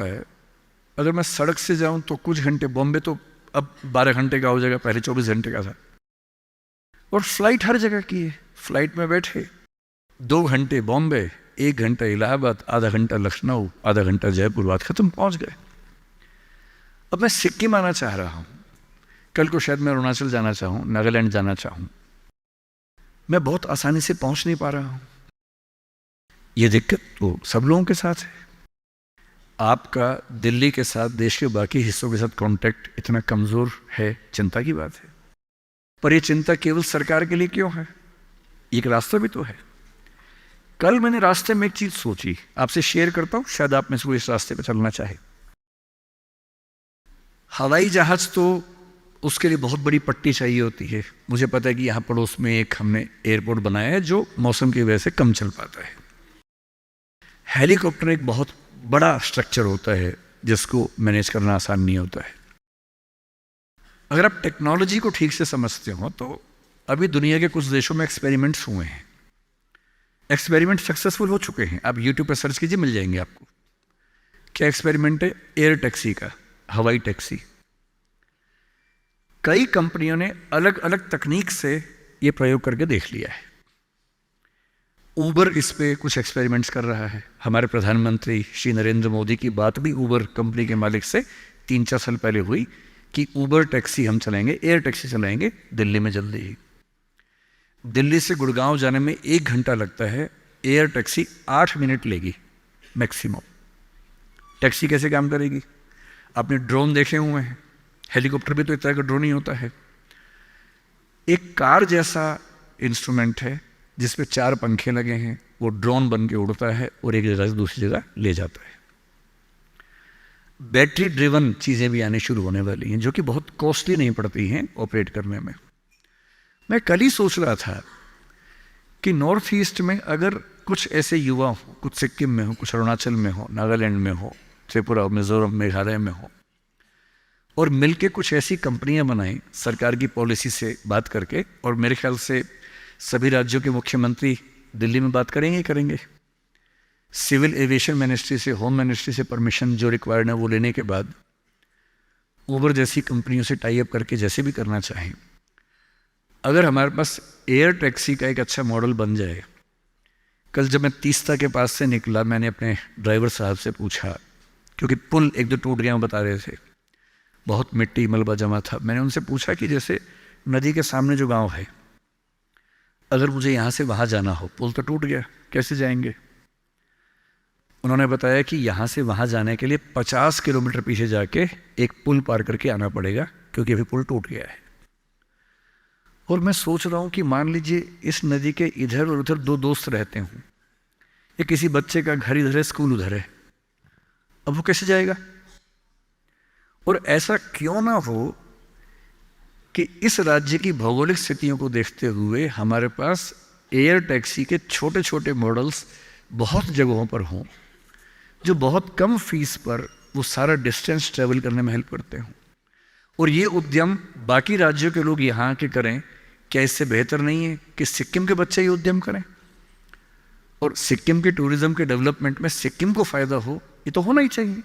है। अगर मैं सड़क से जाऊं तो कुछ घंटे, बॉम्बे तो अब 12 घंटे का हो जाएगा, पहले 24 घंटे का था। और फ्लाइट हर जगह की है, फ्लाइट में बैठे 2 घंटे बॉम्बे, 1 घंटा इलाहाबाद, आधा घंटा लखनऊ, आधा घंटा जयपुर, बात खत्म, पहुंच गए। अब मैं सिक्किम आना चाह रहा हूं, कल को शायद मैं अरुणाचल जाना चाहूं, नागालैंड जाना चाहूं, मैं बहुत आसानी से पहुंच नहीं पा रहा हूं। ये दिक्कत तो सब लोगों के साथ है। आपका दिल्ली के साथ, देश के बाकी हिस्सों के साथ कांटेक्ट इतना कमजोर है, चिंता की बात है। पर यह चिंता केवल सरकार के लिए क्यों है? एक रास्ता भी तो है। कल मैंने रास्ते में एक चीज सोची, आपसे शेयर करता हूं, शायद आप में से कोई इस रास्ते पर चलना चाहे। हवाई जहाज तो उसके लिए बहुत बड़ी पट्टी चाहिए होती है। मुझे पता है कि यहां पड़ोस में एक हमने एयरपोर्ट बनाया है जो मौसम की वजह से कम चल पाता है। हेलीकॉप्टर एक बहुत बड़ा स्ट्रक्चर होता है जिसको मैनेज करना आसान नहीं होता है। अगर आप टेक्नोलॉजी को ठीक से समझते हो तो अभी दुनिया के कुछ देशों में एक्सपेरिमेंट्स हुए हैं, एक्सपेरिमेंट सक्सेसफुल हो चुके हैं। आप यूट्यूब पर सर्च कीजिए, मिल जाएंगे आपको। क्या एक्सपेरिमेंट है? एयर टैक्सी का, हवाई टैक्सी। कई कंपनियों ने अलग अलग तकनीक से यह प्रयोग करके देख लिया है। ऊबर इस पे कुछ एक्सपेरिमेंट्स कर रहा है। हमारे प्रधानमंत्री श्री नरेंद्र मोदी की बात भी ऊबर कंपनी के मालिक से 3-4 साल पहले हुई कि ऊबर टैक्सी हम चलाएंगे, एयर टैक्सी चलाएंगे दिल्ली में जल्दी ही। दिल्ली से गुड़गांव जाने में 1 घंटा लगता है, एयर टैक्सी 8 मिनट लेगी मैक्सिमम। टैक्सी कैसे काम करेगी? आपने ड्रोन देखे हुए हैं, हेलीकॉप्टर भी तो इस तरह का ड्रोन ही होता है। एक कार जैसा इंस्ट्रूमेंट है जिसपे 4 पंखे लगे हैं, वो ड्रोन बन के उड़ता है और एक जगह से दूसरी जगह ले जाता है। बैटरी ड्रिवन चीज़ें भी आने शुरू होने वाली हैं जो कि बहुत कॉस्टली नहीं पड़ती हैं ऑपरेट करने में। मैं कल ही सोच रहा था कि नॉर्थ ईस्ट में अगर कुछ ऐसे युवा हो, कुछ सिक्किम में हो, कुछ अरुणाचल में हो, नागालैंड में हो, त्रिपुरा, मिजोरम, मेघालय में हो, और मिलके कुछ ऐसी कंपनियां बनाएं सरकार की पॉलिसी से बात करके, और मेरे ख्याल से सभी राज्यों के मुख्यमंत्री दिल्ली में बात करेंगे। सिविल एविएशन मिनिस्ट्री से, होम मिनिस्ट्री से परमिशन जो रिक्वायर्ड है वो लेने के बाद ऊबर जैसी कंपनियों से टाई अप करके जैसे भी करना चाहें, अगर हमारे पास एयर टैक्सी का एक अच्छा मॉडल बन जाए। कल जब मैं तीस्ता के पास से निकला, मैंने अपने ड्राइवर साहब से पूछा, क्योंकि पुल 1-2 टूट गया बता रहे थे, बहुत मिट्टी मलबा जमा था। मैंने उनसे पूछा कि जैसे नदी के सामने जो गाँव है, अगर मुझे यहाँ से वहाँ जाना हो, पुल तो टूट गया, कैसे जाएंगे? उन्होंने बताया कि यहाँ से वहाँ जाने के लिए 50 किलोमीटर पीछे जाके एक पुल पार करके आना पड़ेगा, क्योंकि अभी पुल टूट गया है। और मैं सोच रहा हूँ कि मान लीजिए इस नदी के इधर और उधर 2 दोस्त रहते हों, या किसी बच्चे का घर इधर है, स्कूल उधर है, अब वो कैसे जाएगा? और ऐसा क्यों ना हो कि इस राज्य की भौगोलिक स्थितियों को देखते हुए हमारे पास एयर टैक्सी के छोटे छोटे मॉडल्स बहुत जगहों पर हों, जो बहुत कम फीस पर वो सारा डिस्टेंस ट्रेवल करने में हेल्प करते हों। और ये उद्यम बाकी राज्यों के लोग यहाँ के करें, क्या इससे बेहतर नहीं है कि सिक्किम के बच्चे ये उद्यम करें? और सिक्किम के टूरिज्म के डेवलपमेंट में सिक्किम को फायदा हो, ये तो होना ही चाहिए।